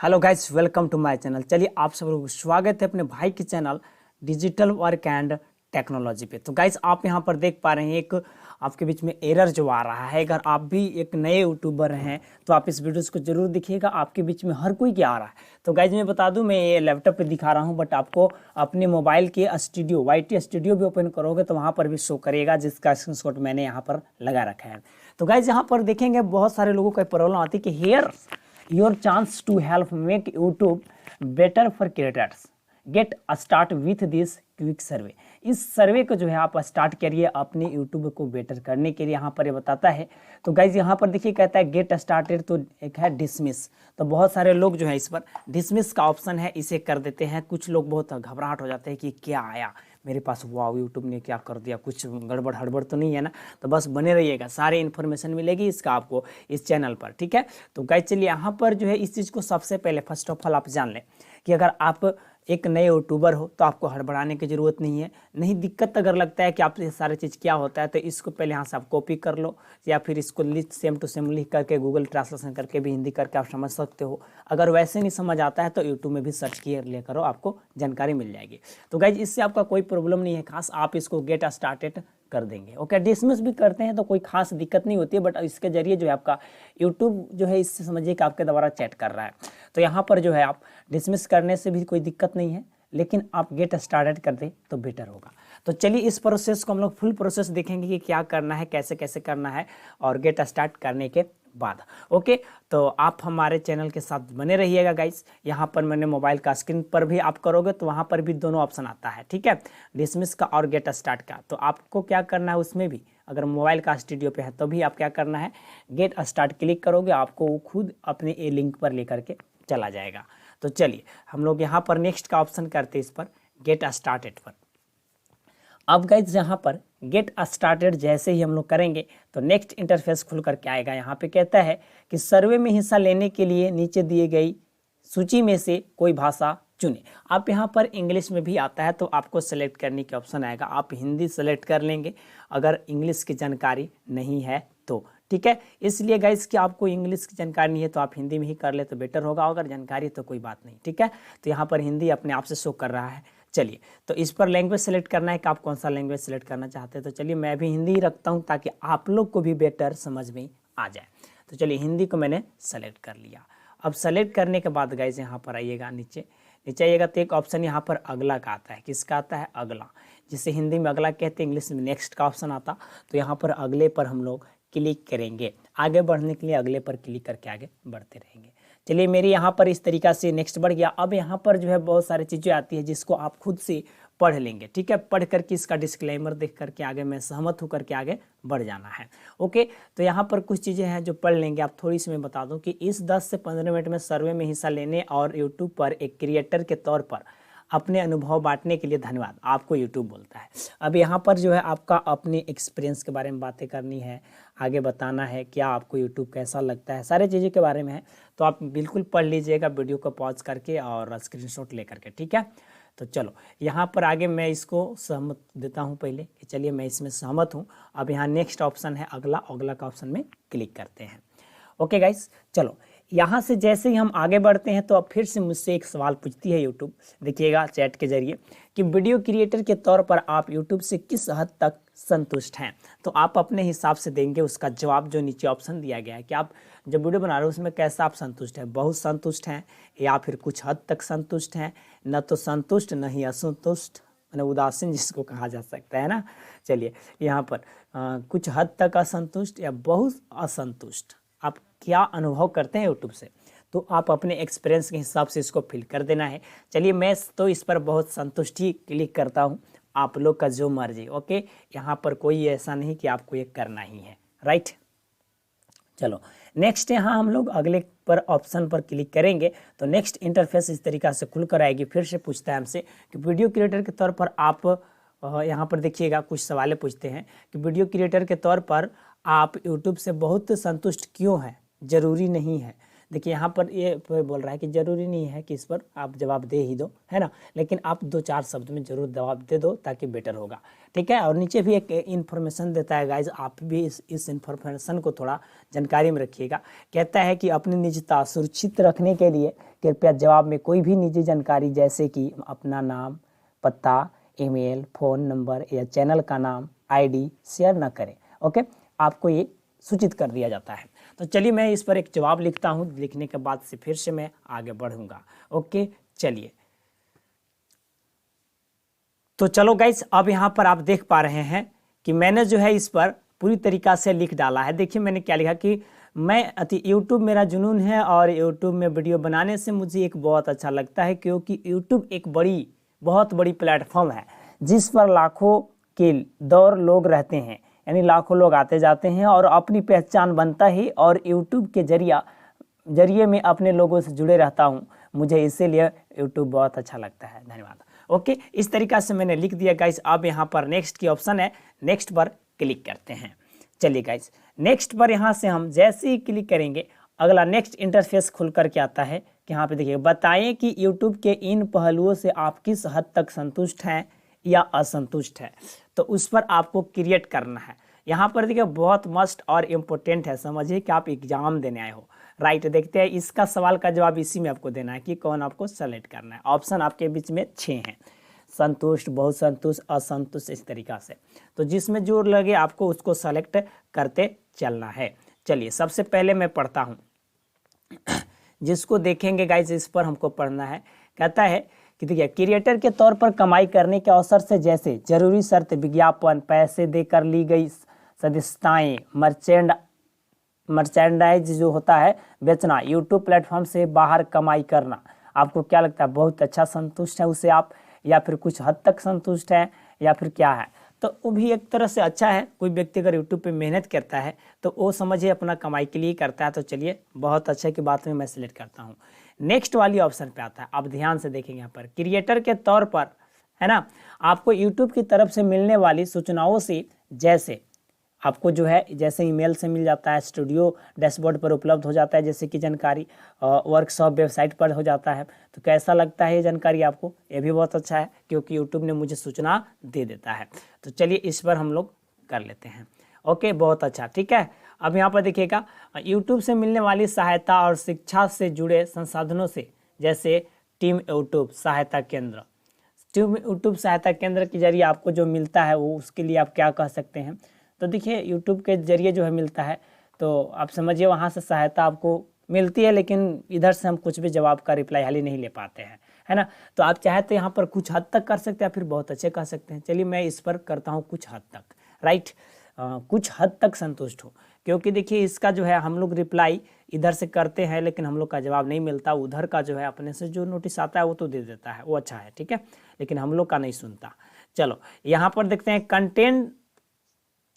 Hello guys, welcome to my channel. चलिए आप सब लोग स्वागत है अपने भाई के channel digital work and technology पे। तो गाइस आप यहाँ पर देख पा रहे हैं एक आपके बीच में एरर जो आ रहा है। अगर आप भी एक नए यूट्यूबर हैं तो आप इस वीडियोस को जरूर देखिएगा। आपके बीच में हर कोई क्या आ रहा है। तो गाइज मैं बता दूं, मैं ये लैपटॉप पे दिखा रहा हूँ, बट आपको अपने मोबाइल के स्टूडियो YT स्टूडियो भी ओपन करोगे तो वहाँ पर भी शो करेगा, जिसका स्क्रीनशॉट मैंने यहाँ पर लगा रखा है। तो गाइज यहाँ पर देखेंगे बहुत सारे लोगों को प्रॉब्लम आती है कि hair your chance to help make YouTube better for creators. Get start with this quick survey. इस सर्वे को जो है आप स्टार्ट करिए अपने यूट्यूब को बेटर करने के लिए। यहाँ पर ये बताता है। तो गाइज यहाँ पर देखिए कहता है गेट स्टार्टेड, तो एक है डिसमिस। तो बहुत सारे लोग जो है इस पर डिसमिस का ऑप्शन है, इसे कर देते हैं। कुछ लोग बहुत घबराहट हो जाते हैं कि क्या आया मेरे पास, वाह यूट्यूब ने क्या कर दिया, कुछ गड़बड़ हड़बड़ तो नहीं है ना। तो बस बने रहिएगा, सारे इन्फॉर्मेशन मिलेगी इसका आपको इस चैनल पर, ठीक है। तो गाइज चलिए यहाँ पर जो है इस चीज़ को सबसे पहले फर्स्ट ऑफ ऑल आप जान लें कि अगर आप एक नए यूट्यूबर हो तो आपको हड़बड़ाने की ज़रूरत नहीं है। नहीं दिक्कत अगर लगता है कि आप ये सारी चीज़ क्या होता है तो इसको पहले यहाँ से आप कॉपी कर लो, या फिर इसको लिख सेम टू सेम लिख करके गूगल ट्रांसलेशन करके भी हिंदी करके आप समझ सकते हो। अगर वैसे नहीं समझ आता है तो यूट्यूब में भी सर्च किए ले करो, आपको जानकारी मिल जाएगी। तो गाइज इससे आपका कोई प्रॉब्लम नहीं है खास, आप इसको गेट स्टार्टेड कर देंगे। ओके, डिसमिस भी करते हैं तो कोई खास दिक्कत नहीं होती है, बट इसके जरिए जो है आपका यूट्यूब जो है इससे समझिए कि आपके द्वारा चैट कर रहा है। तो यहाँ पर जो है आप डिसमिस करने से भी कोई दिक्कत नहीं है, लेकिन आप गेट स्टार्टेड कर दें तो बेटर होगा। तो चलिए इस प्रोसेस को हम लोग फुल प्रोसेस देखेंगे कि क्या करना है, कैसे कैसे करना है, और गेट स्टार्ट करने के बाद। ओके, तो आप हमारे चैनल के साथ बने रहिएगा गाइस। यहाँ पर मैंने मोबाइल का स्क्रीन पर भी आप करोगे तो वहाँ पर भी दोनों ऑप्शन आता है, ठीक है, डिसमिस का और गेट स्टार्ट का। तो आपको क्या करना है उसमें भी, अगर मोबाइल का स्टूडियो पे है तो भी आप क्या करना है, गेट स्टार्ट क्लिक करोगे, आपको वो खुद अपने ए लिंक पर लेकर के चला जाएगा। तो चलिए हम लोग यहाँ पर नेक्स्ट का ऑप्शन करते हैं इस पर गेट स्टार्टेड पर। अब गाइज यहाँ पर गेट स्टार्टेड जैसे ही हम लोग करेंगे तो नेक्स्ट इंटरफेस खुल करके आएगा। यहाँ पे कहता है कि सर्वे में हिस्सा लेने के लिए नीचे दिए गई सूची में से कोई भाषा चुने। आप यहाँ पर इंग्लिश में भी आता है तो आपको सेलेक्ट करने की ऑप्शन आएगा, आप हिंदी सेलेक्ट कर लेंगे अगर इंग्लिश की जानकारी नहीं है तो, ठीक है। इसलिए गाइस कि आपको इंग्लिश की जानकारी नहीं है तो आप हिंदी में ही कर ले तो बेटर होगा, अगर जानकारी तो कोई बात नहीं, ठीक है। तो यहाँ पर हिंदी अपने आप से शो कर रहा है। चलिए तो इस पर लैंग्वेज सेलेक्ट करना है कि आप कौन सा लैंग्वेज सेलेक्ट करना चाहते हैं। तो चलिए मैं भी हिंदी ही रखता हूँ ताकि आप लोग को भी बेटर समझ में आ जाए। तो चलिए हिंदी को मैंने सेलेक्ट कर लिया। अब सेलेक्ट करने के बाद गाइस यहाँ पर आइएगा, नीचे आइएगा तो एक ऑप्शन यहाँ पर अगला का आता है। किसका आता है? अगला, जिसे हिंदी में अगला कहते हैं, इंग्लिश में नेक्स्ट का ऑप्शन आता। तो यहाँ पर अगले पर हम लोग क्लिक करेंगे। आगे बढ़ने के लिए अगले पर क्लिक करके आगे बढ़ते रहेंगे। चलिए मेरे यहाँ पर इस तरीक़ा से नेक्स्ट बढ़ गया। अब यहाँ पर जो है बहुत सारी चीज़ें आती है जिसको आप खुद से पढ़ लेंगे, ठीक है। पढ़ करके इसका डिस्क्लेमर देख करके आगे मैं सहमत होकर के आगे बढ़ जाना है। ओके, तो यहाँ पर कुछ चीज़ें हैं जो पढ़ लेंगे आप। थोड़ी सी मैं बता दूँ कि इस 10 से 15 मिनट में सर्वे में हिस्सा लेने और यूट्यूब पर एक क्रिएटर के तौर पर अपने अनुभव बांटने के लिए धन्यवाद, आपको यूट्यूब बोलता है। अब यहाँ पर जो है आपका अपने एक्सपीरियंस के बारे में बातें करनी है, आगे बताना है क्या आपको यूट्यूब कैसा लगता है, सारी चीज़ों के बारे में है। तो आप बिल्कुल पढ़ लीजिएगा वीडियो को पॉज करके और स्क्रीनशॉट ले करके, ठीक है। तो चलो यहाँ पर आगे मैं इसको सहमत देता हूँ पहले कि चलिए मैं इसमें सहमत हूँ। अब यहाँ नेक्स्ट ऑप्शन है अगला, अगला का ऑप्शन में क्लिक करते हैं। ओके गाइस, चलो यहाँ से जैसे ही हम आगे बढ़ते हैं तो अब फिर से मुझसे एक सवाल पूछती है यूट्यूब, देखिएगा चैट के जरिए, कि वीडियो क्रिएटर के तौर पर आप यूट्यूब से किस हद तक संतुष्ट हैं। तो आप अपने हिसाब से देंगे उसका जवाब, जो नीचे ऑप्शन दिया गया है कि आप जब वीडियो बना रहे हो उसमें कैसा आप संतुष्ट हैं, बहुत संतुष्ट हैं या फिर कुछ हद तक संतुष्ट हैं, न तो संतुष्ट न ही असंतुष्ट, मैंने उदासीन जिसको कहा जा सकता है ना। चलिए यहाँ पर कुछ हद तक असंतुष्ट या बहुत असंतुष्ट, आप क्या अनुभव करते हैं यूट्यूब से, तो आप अपने एक्सपीरियंस के हिसाब से इसको फिल कर देना है। चलिए मैं तो इस पर बहुत संतुष्टि क्लिक करता हूँ, आप लोग का जो मर्जी। ओके, यहाँ पर कोई ऐसा नहीं कि आपको ये करना ही है, राइट। चलो नेक्स्ट यहाँ हम लोग अगले पर ऑप्शन पर क्लिक करेंगे तो नेक्स्ट इंटरफेस इस तरीक़ा से खुल कर आएगी। फिर से पूछता है हमसे कि वीडियो क्रिएटर के तौर पर आप, यहाँ पर देखिएगा कुछ सवालें पूछते हैं कि वीडियो क्रिएटर के तौर पर आप यूट्यूब से बहुत संतुष्ट क्यों हैं, ज़रूरी नहीं है। देखिए यहाँ पर ये बोल रहा है कि ज़रूरी नहीं है कि इस पर आप जवाब दे ही दो, है ना, लेकिन आप 2-4 शब्द में ज़रूर जवाब दे दो ताकि बेटर होगा, ठीक है। और नीचे भी एक इन्फॉर्मेशन देता है गाइज, आप भी इस इन्फॉर्मेशन को थोड़ा जानकारी में रखिएगा। कहता है कि अपनी निजता सुरक्षित रखने के लिए कृपया जवाब में कोई भी निजी जानकारी जैसे कि अपना नाम, पता, ईमेल, फ़ोन नंबर या चैनल का नाम, आईडी शेयर न करें। ओके, आपको ये सूचित कर दिया जाता है। तो चलिए मैं इस पर एक जवाब लिखता हूँ, लिखने के बाद से फिर से मैं आगे बढ़ूंगा। ओके चलिए, तो चलो गाइस, अब यहाँ पर आप देख पा रहे हैं कि मैंने जो है इस पर पूरी तरीक़ा से लिख डाला है। देखिए मैंने क्या लिखा कि मैं यूट्यूब मेरा जुनून है और यूट्यूब में वीडियो बनाने से मुझे एक बहुत अच्छा लगता है, क्योंकि यूट्यूब एक बहुत बड़ी प्लेटफॉर्म है जिस पर लाखों के दौर लोग रहते हैं, यानी लाखों लोग आते जाते हैं और अपनी पहचान बनता ही और यूट्यूब के जरिए में अपने लोगों से जुड़े रहता हूँ। मुझे इसीलिए यूट्यूब बहुत अच्छा लगता है। धन्यवाद। ओके, इस तरीक़ा से मैंने लिख दिया गाइस। अब यहाँ पर नेक्स्ट की ऑप्शन है, नेक्स्ट पर क्लिक करते हैं। चलिए गाइस, नेक्स्ट पर यहाँ से हम जैसे ही क्लिक करेंगे अगला नेक्स्ट इंटरफेस खुल कर के आता है कि यहाँ पे देखिए, बताएं कि यूट्यूब के इन पहलुओं से आप किस हद तक संतुष्ट हैं या असंतुष्ट है। तो उस पर आपको क्रिएट करना है। यहाँ पर देखिए बहुत मस्ट और इम्पोर्टेंट है, समझिए कि आप एग्जाम देने आए हो, राइट। देखते हैं इसका सवाल का जवाब इसी में आपको देना है कि कौन आपको सेलेक्ट करना है। ऑप्शन आपके बीच में 6 हैं, संतुष्ट, बहुत संतुष्ट, असंतुष्ट, इस तरीक़ा से। तो जिसमें जो लगे आपको उसको सेलेक्ट करते चलना है। चलिए सबसे पहले मैं पढ़ता हूँ, जिसको देखेंगे गाइस इस पर हमको पढ़ना है। कहता है कि देखिए, क्रिएटर के तौर पर कमाई करने के अवसर से जैसे जरूरी शर्त, विज्ञापन, पैसे देकर ली गई सदस्यताएँ, मर्चेंडाइज जो होता है बेचना, यूट्यूब प्लेटफॉर्म से बाहर कमाई करना, आपको क्या लगता है बहुत अच्छा संतुष्ट है उसे आप, या फिर कुछ हद तक संतुष्ट है, या फिर क्या है? तो वो भी एक तरह से अच्छा है। कोई व्यक्ति अगर यूट्यूब पे मेहनत करता है तो वो समझिए अपना कमाई के लिए करता है। तो चलिए बहुत अच्छा की बात में मैं सिलेक्ट करता हूँ। नेक्स्ट वाली ऑप्शन पे आता है, आप ध्यान से देखेंगे यहाँ पर, क्रिएटर के तौर पर, है ना, आपको यूट्यूब की तरफ से मिलने वाली सूचनाओं से जैसे आपको जो है जैसे ईमेल से मिल जाता है, स्टूडियो डैशबोर्ड पर उपलब्ध हो जाता है जैसे कि जानकारी, वर्कशॉप वेबसाइट पर हो जाता है। तो कैसा लगता है ये जानकारी आपको? ये भी बहुत अच्छा है क्योंकि यूट्यूब ने मुझे सूचना दे देता है। तो चलिए इस पर हम लोग कर लेते हैं। ओके, बहुत अच्छा, ठीक है। अब यहाँ पर देखिएगा, यूट्यूब से मिलने वाली सहायता और शिक्षा से जुड़े संसाधनों से जैसे टीम यूट्यूब सहायता केंद्र, टीम यूट्यूब सहायता केंद्र के जरिए आपको जो मिलता है वो उसके लिए आप क्या कह सकते हैं? तो देखिए यूट्यूब के जरिए जो है मिलता है, तो आप समझिए वहाँ से सहायता आपको मिलती है, लेकिन इधर से हम कुछ भी जवाब का रिप्लाई हाल ही नहीं ले पाते हैं, है ना। तो आप चाहे तो यहाँ पर कुछ हद तक कर सकते हैं, फिर बहुत अच्छे कर सकते हैं। चलिए मैं इस पर करता हूँ कुछ हद तक, राइट। कुछ हद तक संतुष्ट हो, क्योंकि देखिए इसका जो है हम लोग रिप्लाई इधर से करते हैं लेकिन हम लोग का जवाब नहीं मिलता, उधर का जो है अपने से जो नोटिस आता है वो तो दे देता है, वो अच्छा है, ठीक है, लेकिन हम लोग का नहीं सुनता। चलो यहाँ पर देखते हैं कंटेंट,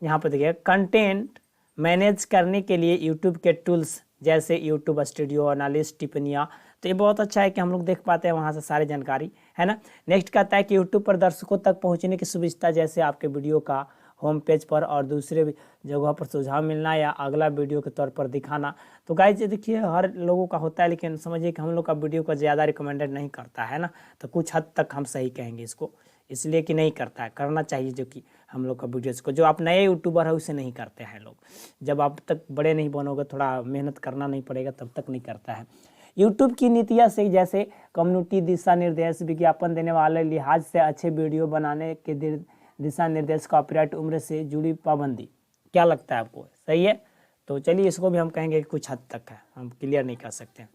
यहाँ पर देखिए कंटेंट मैनेज करने के लिए यूट्यूब के टूल्स जैसे यूट्यूब स्टूडियो, एनालिस्ट, टिप्पणियाँ, तो ये बहुत अच्छा है कि हम लोग देख पाते हैं वहाँ से सारी जानकारी, है ना। नेक्स्ट कहता है कि यूट्यूब पर दर्शकों तक पहुँचने की सुविधा जैसे आपके वीडियो का होम पेज पर और दूसरे जगहों पर सुझाव मिलना या अगला वीडियो के तौर पर दिखाना। तो गाइस ये देखिए हर लोगों का होता है, लेकिन समझिए कि हम लोग का वीडियो को ज़्यादा रिकमेंडेड नहीं करता है ना, तो कुछ हद तक हम सही कहेंगे इसको, इसलिए कि नहीं करता है, करना चाहिए जो कि हम लोग का वीडियोज़ को, जो आप नए यूट्यूबर है उसे नहीं करते हैं लोग। जब आप तक बड़े नहीं बनोगे, थोड़ा मेहनत करना नहीं पड़ेगा, तब तक नहीं करता है। यूट्यूब की नीतियाँ से जैसे कम्युनिटी दिशा निर्देश, विज्ञापन देने वाले लिहाज से अच्छे वीडियो बनाने के दिशा निर्देश, कॉपीराइट, उम्र से जुड़ी पाबंदी, क्या लगता है आपको सही है? तो चलिए इसको भी हम कहेंगे कि कुछ हद तक है, हम क्लियर नहीं कर सकते,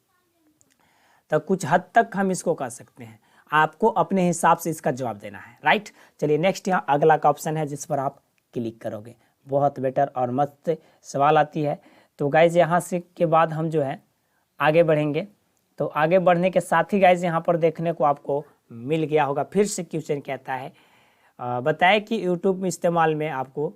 तो कुछ हद तक हम इसको कर सकते हैं। आपको अपने हिसाब से इसका जवाब देना है, राइट। चलिए नेक्स्ट यहाँ अगला का ऑप्शन है जिस पर आप क्लिक करोगे, बहुत बेटर और मस्त सवाल आती है। तो गाइज यहाँ से के बाद हम जो है आगे बढ़ेंगे, तो आगे बढ़ने के साथ ही गाइज यहाँ पर देखने को आपको मिल गया होगा, फिर से क्वेश्चन कहता है बताएं कि यूट्यूब में इस्तेमाल में आपको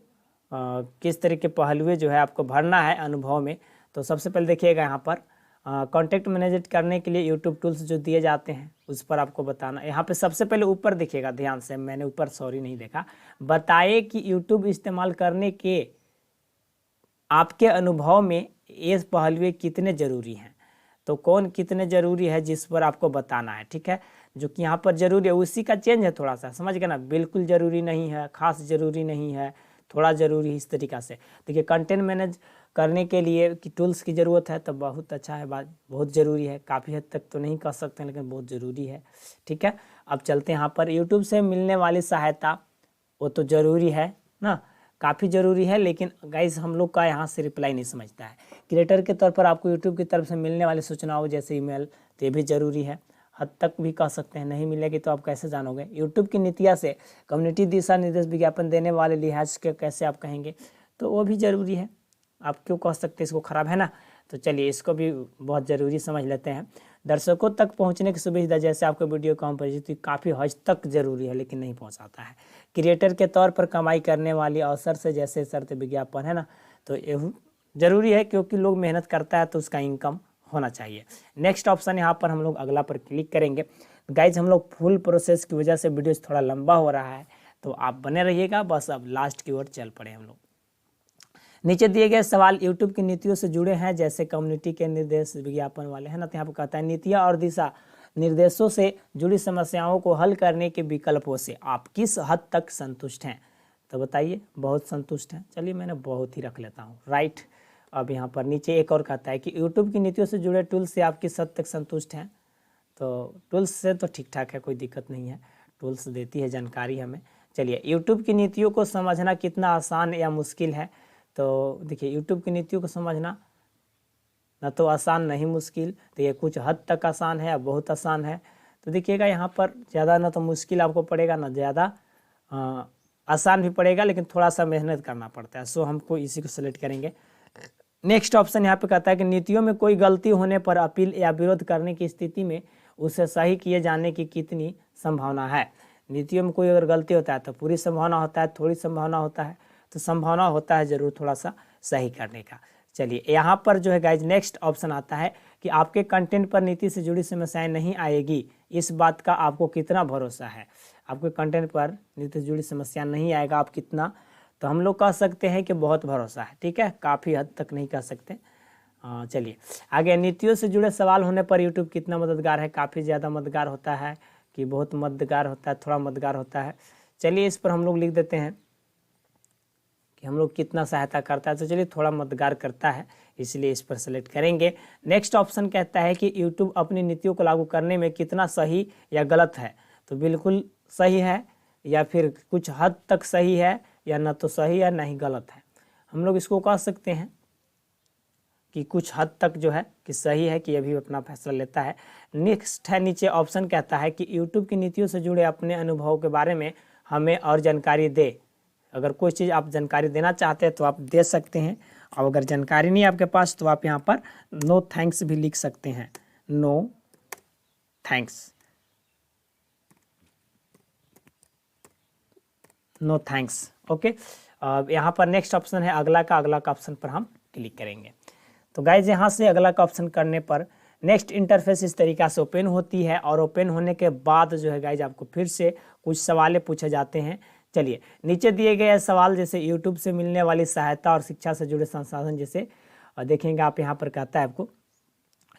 किस तरह के पहलुएं जो है आपको भरना है अनुभव में। तो सबसे पहले देखिएगा यहाँ पर कॉन्टेक्ट मैनेज करने के लिए यूट्यूब टूल्स जो दिए जाते हैं उस पर आपको बताना। यहाँ पे सबसे पहले ऊपर देखिएगा, ध्यान से, मैंने ऊपर सॉरी नहीं देखा, बताए कि यूट्यूब इस्तेमाल करने के आपके अनुभव में ये पहलुएं कितने ज़रूरी हैं। तो कौन कितने ज़रूरी है जिस पर आपको बताना है, ठीक है। जो कि यहाँ पर ज़रूरी है उसी का चेंज है थोड़ा सा, समझ गए ना। बिल्कुल ज़रूरी नहीं है, खास ज़रूरी नहीं है, थोड़ा ज़रूरी है, इस तरीक़ा से। देखिए कंटेंट मैनेज करने के लिए कि टूल्स की ज़रूरत है तो बहुत अच्छा है, बात बहुत ज़रूरी है, काफ़ी हद तक तो नहीं कह सकते हैं लेकिन बहुत ज़रूरी है, ठीक है। अब चलते हैं यहाँ पर यूट्यूब से मिलने वाली सहायता, वो तो ज़रूरी है ना, काफ़ी ज़रूरी है, लेकिन गाइस हम लोग का यहाँ से रिप्लाई नहीं समझता है। क्रिएटर के तौर पर आपको यूट्यूब की तरफ से मिलने वाली सूचनाओं जैसे ईमेल, तो ये भी ज़रूरी है, हद तक भी कह सकते हैं। नहीं मिलेगी तो आप कैसे जानोगे। यूट्यूब की नीतियाँ से कम्युनिटी दिशा निर्देश विज्ञापन देने वाले लिहाज के कैसे आप कहेंगे, तो वो भी ज़रूरी है। आप क्यों कह सकते हैं इसको ख़राब है ना। तो चलिए इसको भी बहुत ज़रूरी समझ लेते हैं। दर्शकों तक पहुंचने की सुविधा, जैसे आपको वीडियो कम परिचित काफ़ी हद तक ज़रूरी है लेकिन नहीं पहुंचाता है। क्रिएटर के तौर पर कमाई करने वाली अवसर से जैसे शर्त विज्ञापन है ना, तो ये ज़रूरी है क्योंकि लोग मेहनत करता है तो उसका इनकम होना चाहिए। नेक्स्ट ऑप्शन यहाँ पर हम लोग अगला पर क्लिक करेंगे। गाइज हम लोग फुल प्रोसेस की वजह से वीडियो थोड़ा लंबा हो रहा है तो आप बने रहिएगा, बस अब लास्ट की ओर चल पड़े हम लोग। नीचे दिए गए सवाल यूट्यूब की नीतियों से जुड़े हैं, जैसे कम्युनिटी के निर्देश विज्ञापन वाले हैं ना, तो यहाँ पर कहता है नीतियाँ और दिशा निर्देशों से जुड़ी समस्याओं को हल करने के विकल्पों से आप किस हद तक संतुष्ट हैं। तो बताइए, बहुत संतुष्ट हैं। चलिए मैंने बहुत ही रख लेता हूँ, राइट। अब यहाँ पर नीचे एक और कहता है कि यूट्यूब की नीतियों से जुड़े टूल्स से आप किस हद तक संतुष्ट हैं। तो टूल्स से तो ठीक ठाक है, कोई दिक्कत नहीं है, टूल्स देती है जानकारी हमें। चलिए यूट्यूब की नीतियों को समझना कितना आसान या मुश्किल है। तो देखिए यूट्यूब की नीतियों को समझना ना तो आसान नहीं मुश्किल, तो ये कुछ हद तक आसान है या बहुत आसान है। तो देखिएगा यहाँ पर ज़्यादा ना तो मुश्किल आपको पड़ेगा ना ज़्यादा आसान भी पड़ेगा, लेकिन थोड़ा सा मेहनत करना पड़ता है। सो हमको इसी को सेलेक्ट करेंगे। नेक्स्ट ऑप्शन यहाँ पे कहता है कि नीतियों में कोई गलती होने पर अपील या विरोध करने की स्थिति में उसे सही किए जाने की कितनी संभावना है। नीतियों में कोई अगर गलती होता है तो पूरी संभावना होता है, थोड़ी संभावना होता है, तो संभावना होता है ज़रूर थोड़ा सा सही करने का। चलिए यहाँ पर जो है गाइज नेक्स्ट ऑप्शन आता है कि आपके कंटेंट पर नीति से जुड़ी समस्याएं नहीं आएगी, इस बात का आपको कितना भरोसा है। आपके कंटेंट पर नीति से जुड़ी समस्या नहीं आएगा, आप कितना, तो हम लोग कह सकते हैं कि बहुत भरोसा है, ठीक है, काफ़ी हद तक नहीं कह सकते। चलिए आगे, नीतियों से जुड़े सवाल होने पर यूट्यूब कितना मददगार है। काफ़ी ज़्यादा मददगार होता है कि बहुत मददगार होता है, थोड़ा मददगार होता है। चलिए इस पर हम लोग लिख देते हैं कि हम लोग कितना सहायता करता है, तो चलिए थोड़ा मददगार करता है, इसलिए इस पर सेलेक्ट करेंगे। नेक्स्ट ऑप्शन कहता है कि यूट्यूब अपनी नीतियों को लागू करने में कितना सही या गलत है। तो बिल्कुल सही है या फिर कुछ हद तक सही है, या ना तो सही है ना ही गलत है। हम लोग इसको कह सकते हैं कि कुछ हद तक जो है कि सही है, कि अभी अपना फैसला लेता है। नेक्स्ट है नीचे ऑप्शन कहता है कि यूट्यूब की नीतियों से जुड़े अपने अनुभव के बारे में हमें और जानकारी दे। अगर कोई चीज़ आप जानकारी देना चाहते हैं तो आप दे सकते हैं, और अगर जानकारी नहीं है आपके पास तो आप यहाँ पर नो थैंक्स भी लिख सकते हैं, no thanks, no thanks, okay. यहाँ पर नेक्स्ट ऑप्शन है अगला का ऑप्शन पर हम क्लिक करेंगे। तो गाइज यहाँ से अगला का ऑप्शन करने पर नेक्स्ट इंटरफेस इस तरीक़ा से ओपन होती है, और ओपन होने के बाद जो है गाइज आपको फिर से कुछ सवाल पूछे जाते हैं। चलिए नीचे दिए गए सवाल, जैसे यूट्यूब से मिलने वाली सहायता और शिक्षा से जुड़े संसाधन, जैसे देखेंगे आप यहाँ पर कहता है आपको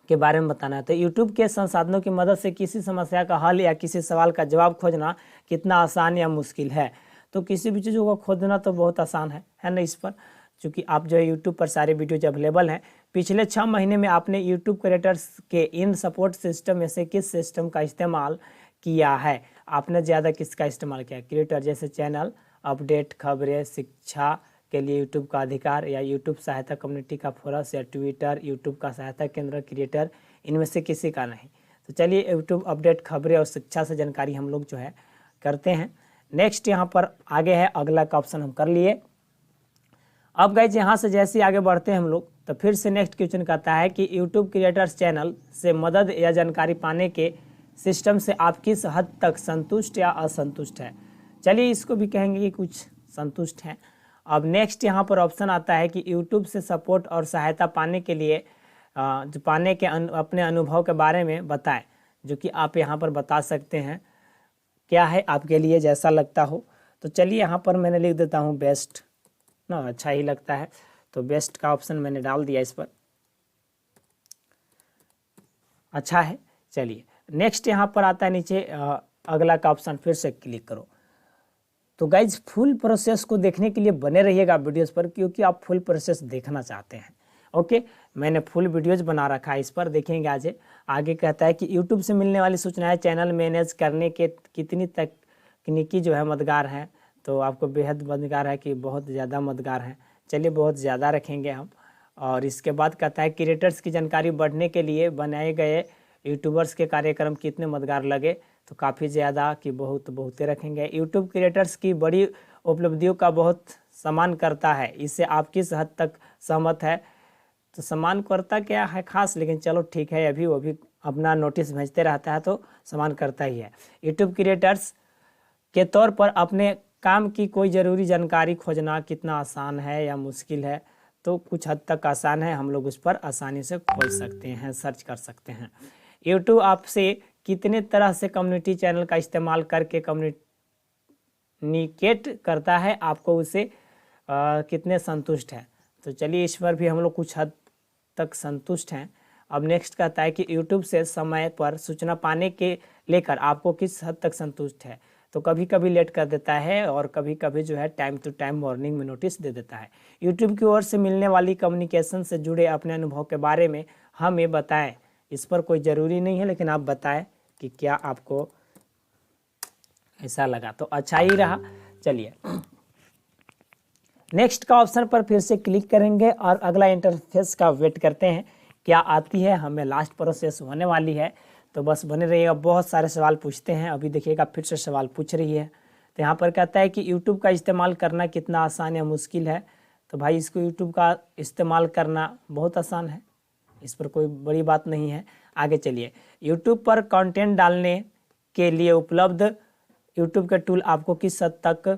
के बारे में बताना है। तो यूट्यूब के संसाधनों की मदद से किसी समस्या का हल या किसी सवाल का जवाब खोजना कितना आसान या मुश्किल है। तो किसी भी चीज़ों को खोजना तो बहुत आसान है ना इस पर, चूँकि आप जो है यूट्यूब पर सारे वीडियोज अवेलेबल हैं। पिछले 6 महीने में आपने यूट्यूब क्रिएटर्स के इन सपोर्ट सिस्टम में से किस सिस्टम का इस्तेमाल किया है। आपने ज़्यादा किसका इस्तेमाल किया। क्रिएटर जैसे चैनल अपडेट, खबरें, शिक्षा के लिए यूट्यूब का अधिकार, या यूट्यूब सहायता कम्युनिटी का फोरस, या ट्विटर, यूट्यूब का सहायता केंद्र क्रिएटर, इनमें से किसी का नहीं। तो चलिए यूट्यूब अपडेट, खबरें और शिक्षा से जानकारी हम लोग जो है करते हैं। नेक्स्ट यहाँ पर आगे है अगला का ऑप्शन हम कर लिए। अब गाइज यहाँ से जैसे आगे बढ़ते हैं हम लोग, तो फिर से नेक्स्ट क्वेश्चन कहता है कि यूट्यूब क्रिएटर्स चैनल से मदद या जानकारी पाने के सिस्टम से आप किस हद तक संतुष्ट या असंतुष्ट है। चलिए इसको भी कहेंगे कि कुछ संतुष्ट हैं। अब नेक्स्ट यहाँ पर ऑप्शन आता है कि यूट्यूब से सपोर्ट और सहायता पाने के लिए अपने अनुभव के बारे में बताएं, जो कि आप यहाँ पर बता सकते हैं क्या है आपके लिए जैसा लगता हो। तो चलिए यहाँ पर मैंने लिख देता हूँ बेस्ट ना, अच्छा ही लगता है, तो बेस्ट का ऑप्शन मैंने डाल दिया इस पर। अच्छा है। चलिए नेक्स्ट यहाँ पर आता है नीचे अगला का ऑप्शन, फिर से क्लिक करो। तो गाइज फुल प्रोसेस को देखने के लिए बने रहिएगा वीडियोस पर, क्योंकि आप फुल प्रोसेस देखना चाहते हैं। ओके, मैंने फुल वीडियोस बना रखा है, इस पर देखेंगे। आज आगे कहता है कि यूट्यूब से मिलने वाली सूचनाएं चैनल मैनेज करने के कितनी तकनीकी जो है मददगार हैं। तो आपको बेहद मददगार है कि बहुत ज़्यादा मददगार हैं। चलिए बहुत ज़्यादा रखेंगे हम। और इसके बाद कहता है क्रिएटर्स की जानकारी बढ़ने के लिए बनाए गए यूट्यूबर्स के कार्यक्रम कितने मददगार लगे। तो काफ़ी ज़्यादा कि बहुते रखेंगे। यूट्यूब क्रिएटर्स की बड़ी उपलब्धियों का बहुत सम्मान करता है, इससे आप किस हद तक सहमत है। तो सम्मान करता क्या है खास, लेकिन चलो ठीक है, अभी वो भी अपना नोटिस भेजते रहता है तो सम्मान करता ही है। यूट्यूब क्रिएटर्स के तौर पर अपने काम की कोई ज़रूरी जानकारी खोजना कितना आसान है या मुश्किल है। तो कुछ हद तक आसान है, हम लोग उस पर आसानी से खोज सकते हैं, सर्च कर सकते हैं। यूट्यूब आपसे कितने तरह से कम्युनिटी चैनल का इस्तेमाल करके कम्युनिकेट करता है, आपको उसे कितने संतुष्ट हैं। तो चलिए इस पर भी हम लोग कुछ हद तक संतुष्ट हैं। अब नेक्स्ट कहता है कि यूट्यूब से समय पर सूचना पाने के लेकर आपको किस हद तक संतुष्ट है। तो कभी कभी लेट कर देता है और कभी कभी जो है टाइम टू टाइम मॉर्निंग में नोटिस दे देता है। यूट्यूब की ओर से मिलने वाली कम्युनिकेशन से जुड़े अपने अनुभव के बारे में हमें बताएं। इस पर कोई ज़रूरी नहीं है, लेकिन आप बताएं कि क्या आपको ऐसा लगा। तो अच्छा ही रहा। चलिए नेक्स्ट का ऑप्शन पर फिर से क्लिक करेंगे और अगला इंटरफेस का वेट करते हैं क्या आती है। हमें लास्ट प्रोसेस होने वाली है, तो बस बने रहिएगा। बहुत सारे सवाल पूछते हैं, अभी देखिएगा फिर से सवाल पूछ रही है। तो यहाँ पर कहता है कि यूट्यूब का इस्तेमाल करना कितना आसान या मुश्किल है। तो भाई इसको यूट्यूब का इस्तेमाल करना बहुत आसान है, इस पर कोई बड़ी बात नहीं है। आगे चलिए, यूट्यूब पर कंटेंट डालने के लिए उपलब्ध यूट्यूब का टूल आपको किस हद तक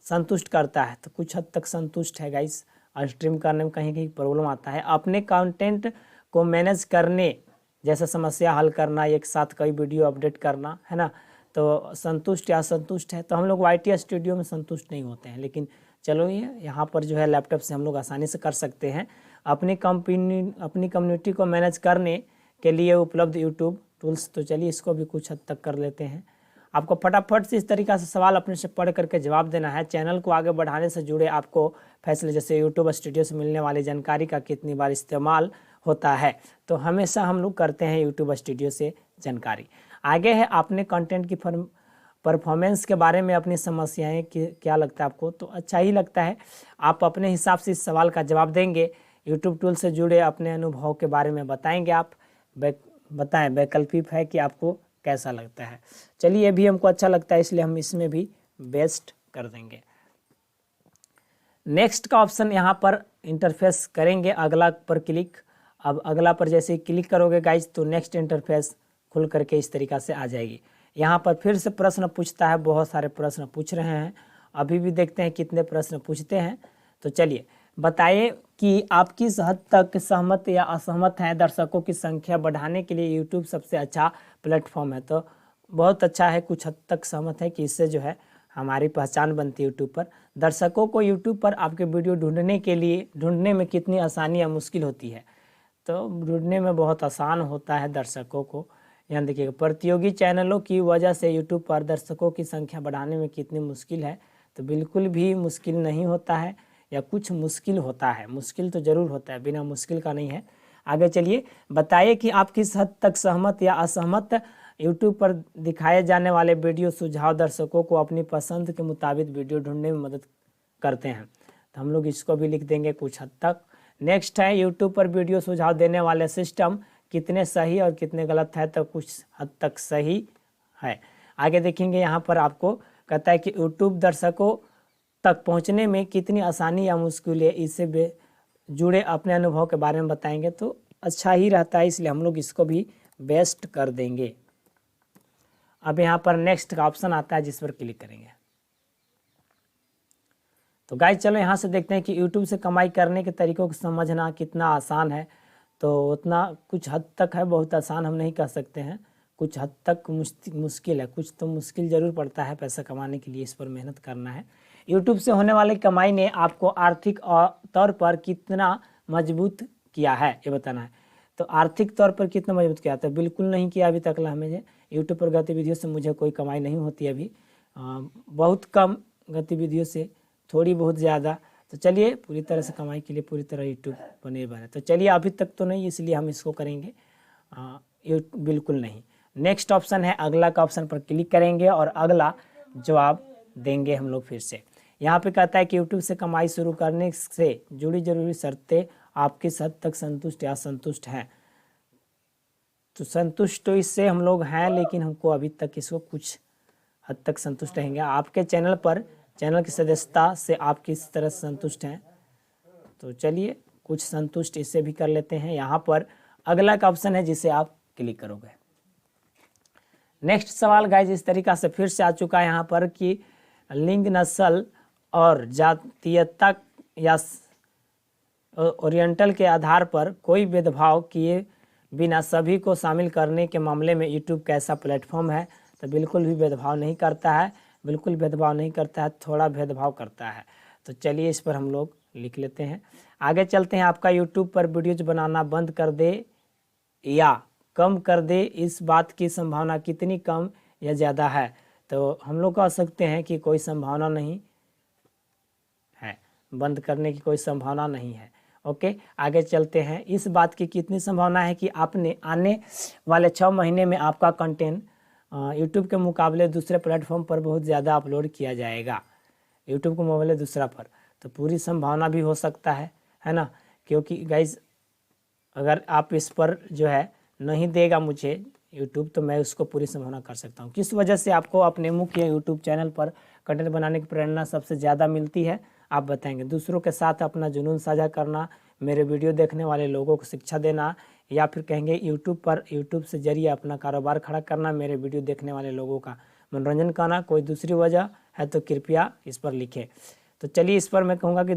संतुष्ट करता है। तो कुछ हद तक संतुष्ट है गाइस। और स्ट्रीम करने में कहीं कहीं प्रॉब्लम आता है। अपने कंटेंट को मैनेज करने जैसा समस्या हल करना, एक साथ कई वीडियो अपडेट करना, है ना। तो संतुष्ट या असंतुष्ट है। तो हम लोग YT स्टूडियो में संतुष्ट नहीं होते हैं, लेकिन चलो ये यहाँ पर जो है लैपटॉप से हम लोग आसानी से कर सकते हैं। अपनी कम्युनिटी को मैनेज करने के लिए उपलब्ध यूट्यूब टूल्स। तो चलिए इसको भी कुछ हद तक कर लेते हैं। आपको फटाफट से इस तरीक़ा से सवाल अपने से पढ़ करके जवाब देना है। चैनल को आगे बढ़ाने से जुड़े आपको फैसले, जैसे यूट्यूब स्टूडियो से मिलने वाली जानकारी का कितनी बार इस्तेमाल होता है। तो हमेशा हम लोग करते हैं यूट्यूब स्टूडियो से जानकारी। आगे है अपने कंटेंट की परफॉर्मेंस के बारे में अपनी समस्याएं क्या लगता है आपको। तो अच्छा ही लगता है। आप अपने हिसाब से इस सवाल का जवाब देंगे। यूट्यूब टूल से जुड़े अपने अनुभव के बारे में बताएंगे। आप बताएं वैकल्पिक है कि आपको कैसा लगता है। चलिए ये भी हमको अच्छा लगता है, इसलिए हम इसमें भी बेस्ट कर देंगे। नेक्स्ट का ऑप्शन यहाँ पर इंटरफेस करेंगे, अगला पर क्लिक। अब अगला पर जैसे ही क्लिक करोगे गाइज, तो नेक्स्ट इंटरफेस खुल करके इस तरीक़ा से आ जाएगी। यहाँ पर फिर से प्रश्न पूछता है, बहुत सारे प्रश्न पूछ रहे हैं। अभी भी देखते हैं कितने प्रश्न पूछते हैं। तो चलिए बताइए कि आप किस हद तक सहमत या असहमत हैं। दर्शकों की संख्या बढ़ाने के लिए यूट्यूब सबसे अच्छा प्लेटफॉर्म है। तो बहुत अच्छा है, कुछ हद तक सहमत है कि इससे जो है हमारी पहचान बनती है यूट्यूब पर। दर्शकों को यूट्यूब पर आपके वीडियो ढूंढने में कितनी आसानी या मुश्किल होती है। तो ढूंढने में बहुत आसान होता है दर्शकों को। यहाँ देखिएगा, प्रतियोगी चैनलों की वजह से यूट्यूब पर दर्शकों की संख्या बढ़ाने में कितनी मुश्किल है। तो बिल्कुल भी मुश्किल नहीं होता है, या कुछ मुश्किल होता है। मुश्किल तो ज़रूर होता है, बिना मुश्किल का नहीं है। आगे चलिए, बताइए कि आप किस हद तक सहमत या असहमत यूट्यूब पर दिखाए जाने वाले वीडियो सुझाव दर्शकों को अपनी पसंद के मुताबिक वीडियो ढूंढने में मदद करते हैं। तो हम लोग इसको भी लिख देंगे कुछ हद तक। नेक्स्ट है, यूट्यूब पर वीडियो सुझाव देने वाले सिस्टम कितने सही और कितने गलत है। तो कुछ हद तक सही है। आगे देखेंगे, यहाँ पर आपको कहता है कि यूट्यूब दर्शकों तक पहुँचने में कितनी आसानी या मुश्किल है, इससे जुड़े अपने अनुभव के बारे में बताएंगे। तो अच्छा ही रहता है, इसलिए हम लोग इसको भी बेस्ट कर देंगे। अब यहाँ पर नेक्स्ट का ऑप्शन आता है, जिस पर क्लिक करेंगे। तो गाइस चलो यहाँ से देखते हैं कि यूट्यूब से कमाई करने के तरीकों को समझना कितना आसान है। तो उतना कुछ हद तक है, बहुत आसान हम नहीं कह सकते हैं, कुछ हद तक मुश्किल है। कुछ तो मुश्किल ज़रूर पड़ता है पैसा कमाने के लिए, इस पर मेहनत करना है। यूट्यूब से होने वाली कमाई ने आपको आर्थिक तौर पर कितना मजबूत किया है, ये बताना है। तो आर्थिक तौर पर कितना मजबूत किया? तो बिल्कुल नहीं किया अभी तक हमें। यूट्यूब पर गतिविधियों से मुझे कोई कमाई नहीं होती अभी, बहुत कम गतिविधियों से, थोड़ी बहुत ज़्यादा। तो चलिए पूरी तरह से कमाई के लिए पूरी तरह यूट्यूब पर निर्भर है। तो चलिए अभी तक तो नहीं, इसलिए हम इसको करेंगे बिल्कुल नहीं। नेक्स्ट ऑप्शन है अगला का ऑप्शन पर क्लिक करेंगे और अगला जवाब देंगे हम लोग फिर से। यहाँ पे कहता है कि यूट्यूब से कमाई शुरू करने से जुड़ी जरूरी शर्तें आप किस हद तक संतुष्ट या असंतुष्ट हैं? तो संतुष्ट तो इससे हम लोग हैं, लेकिन हमको अभी तक इसको कुछ हद तक संतुष्ट रहेंगे। आपके चैनल पर, चैनल की सदस्यता से आप किस तरह संतुष्ट हैं? तो चलिए कुछ संतुष्ट इससे भी कर लेते हैं। यहाँ पर अगला का ऑप्शन है जिसे आप क्लिक करोगे। नेक्स्ट सवाल गाइज इस तरीका से फिर से आ चुका है यहाँ पर कि लिंग, नस्ल और जातीयता या ओरिएंटल के आधार पर कोई भेदभाव किए बिना सभी को शामिल करने के मामले में यूट्यूब कैसा प्लेटफॉर्म है? तो बिल्कुल भी भेदभाव नहीं करता है, बिल्कुल भेदभाव नहीं करता है, थोड़ा भेदभाव करता है। तो चलिए इस पर हम लोग लिख लेते हैं। आगे चलते हैं। आपका यूट्यूब पर वीडियोज बनाना बंद कर दे या कम कर दे, इस बात की संभावना कितनी कम या ज़्यादा है? तो हम लोग कह सकते हैं कि कोई संभावना नहीं है, बंद करने की कोई संभावना नहीं है। ओके, आगे चलते हैं। इस बात की कितनी संभावना है कि आपने आने वाले 6 महीने में आपका कंटेंट यूट्यूब के मुकाबले दूसरे प्लेटफॉर्म पर बहुत ज़्यादा अपलोड किया जाएगा, यूट्यूब के मुकाबले दूसरा पर? तो पूरी संभावना भी हो सकता है ना, क्योंकि गाइज अगर आप इस पर जो है नहीं देगा मुझे यूट्यूब, तो मैं उसको पूरी संभावना कर सकता हूँ। किस वजह से आपको अपने मुख्य यूट्यूब चैनल पर कंटेंट बनाने की प्रेरणा सबसे ज़्यादा मिलती है, आप बताएंगे? दूसरों के साथ अपना जुनून साझा करना, मेरे वीडियो देखने वाले लोगों को शिक्षा देना, या फिर कहेंगे यूट्यूब से जरिए अपना कारोबार खड़ा करना, मेरे वीडियो देखने वाले लोगों का मनोरंजन करना। कोई दूसरी वजह है तो कृपया इस पर लिखें। तो चलिए इस पर मैं कहूँगा कि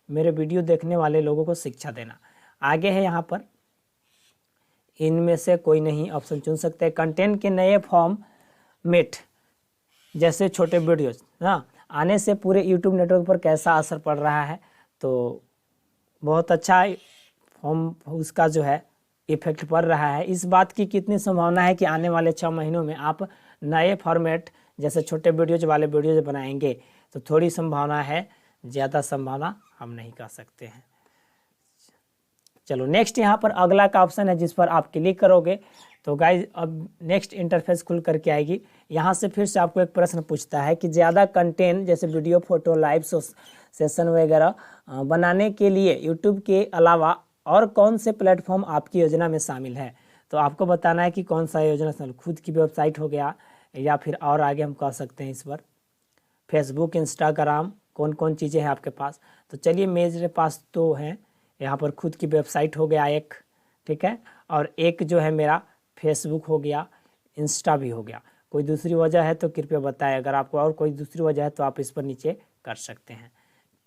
मेरे वीडियो देखने वाले लोगों को शिक्षा देना। आगे है यहाँ पर इनमें से कोई नहीं ऑप्शन चुन सकते। कंटेंट के नए फॉर्मेट जैसे छोटे वीडियोस ना आने से पूरे यूट्यूब नेटवर्क पर कैसा असर पड़ रहा है? तो बहुत अच्छा फॉर्म उसका जो है इफेक्ट पड़ रहा है। इस बात की कितनी संभावना है कि आने वाले 6 महीनों में आप नए फॉर्मेट जैसे छोटे वीडियोज वाले वीडियोज बनाएंगे? तो थोड़ी संभावना है, ज़्यादा संभावना हम नहीं कह सकते हैं। चलो नेक्स्ट यहाँ पर अगला का ऑप्शन है जिस पर आप क्लिक करोगे तो गाइज अब नेक्स्ट इंटरफेस खुल करके आएगी। यहाँ से फिर से आपको एक प्रश्न पूछता है कि ज़्यादा कंटेंट जैसे वीडियो, फोटो, लाइव सेशन वगैरह बनाने के लिए यूट्यूब के अलावा और कौन से प्लेटफॉर्म आपकी योजना में शामिल है? तो आपको बताना है कि कौन सा योजना शामिल, खुद की वेबसाइट हो गया, या फिर और आगे हम कह सकते हैं इस पर फेसबुक, इंस्टाग्राम, कौन कौन चीज़ें हैं आपके पास? तो चलिए मेरे पास तो हैं यहाँ पर खुद की वेबसाइट हो गया एक, ठीक है, और एक जो है मेरा फेसबुक हो गया, इंस्टा भी हो गया। कोई दूसरी वजह है तो कृपया बताएं, अगर आपको और कोई दूसरी वजह है तो आप इस पर नीचे कर सकते हैं।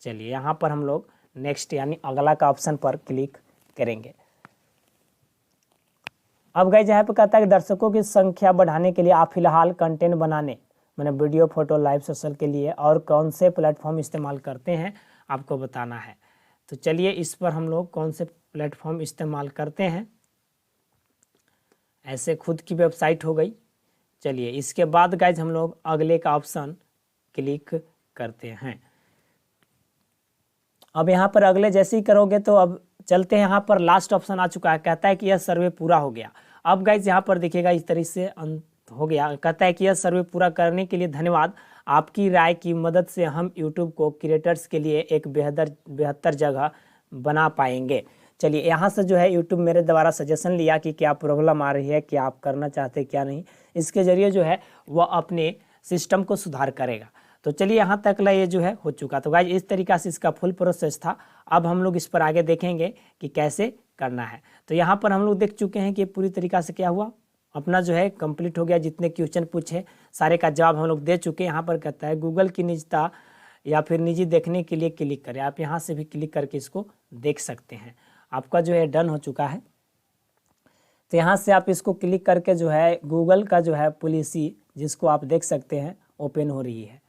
चलिए यहाँ पर हम लोग नेक्स्ट यानी अगला का ऑप्शन पर क्लिक करेंगे। अब गाइस यहाँ पे कहता है कि दर्शकों की संख्या बढ़ाने के लिए आप फिलहाल कंटेंट बनाने मैंने वीडियो, फोटो, लाइव सोशल के लिए और कौन से प्लेटफॉर्म इस्तेमाल करते हैं आपको बताना है। तो चलिए इस पर हम लोग कौन से प्लेटफॉर्म इस्तेमाल करते हैं, ऐसे खुद की वेबसाइट हो गई। चलिए इसके बाद गाइज हम लोग अगले का ऑप्शन क्लिक करते हैं। अब यहाँ पर अगले जैसे ही करोगे तो अब चलते हैं, यहाँ पर लास्ट ऑप्शन आ चुका है, कहता है कि यह सर्वे पूरा हो गया। अब गाइज यहाँ पर देखिएगा इस तरीके से अंत हो गया, कहता है कि यह सर्वे पूरा करने के लिए धन्यवाद, आपकी राय की मदद से हम यूट्यूब को क्रिएटर्स के लिए एक बेहतर जगह बना पाएंगे। चलिए यहाँ से जो है यूट्यूब मेरे द्वारा सजेशन लिया कि क्या प्रॉब्लम आ रही है, क्या आप करना चाहते हैं क्या नहीं, इसके जरिए जो है वह अपने सिस्टम को सुधार करेगा। तो चलिए यहाँ तक ला ये जो है हो चुका। तो गाइज इस तरीका से इसका फुल प्रोसेस था। अब हम लोग इस पर आगे देखेंगे कि कैसे करना है। तो यहाँ पर हम लोग देख चुके हैं कि पूरी तरीका से क्या हुआ, अपना जो है कंप्लीट हो गया। जितने क्वेश्चन पूछे सारे का जवाब हम लोग दे चुके हैं। यहाँ पर कहता है गूगल की निजता या फिर निजी देखने के लिए क्लिक करें। आप यहाँ से भी क्लिक करके इसको देख सकते हैं। आपका जो है डन हो चुका है। तो यहाँ से आप इसको क्लिक करके जो है गूगल का जो है पॉलिसी जिसको आप देख सकते हैं ओपन हो रही है।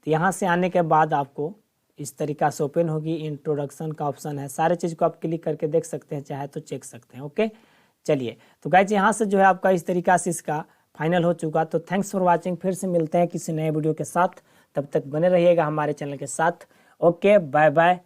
तो यहाँ से आने के बाद आपको इस तरीका से ओपन होगी। इंट्रोडक्शन का ऑप्शन है, सारे चीज़ को आप क्लिक करके देख सकते हैं, चाहे तो चेक सकते हैं। ओके, चलिए तो गाइज यहाँ से जो है आपका इस तरीका से इसका फाइनल हो चुका। तो थैंक्स फॉर वाचिंग, फिर से मिलते हैं किसी नए वीडियो के साथ, तब तक बने रहिएगा हमारे चैनल के साथ। Okay, bye bye.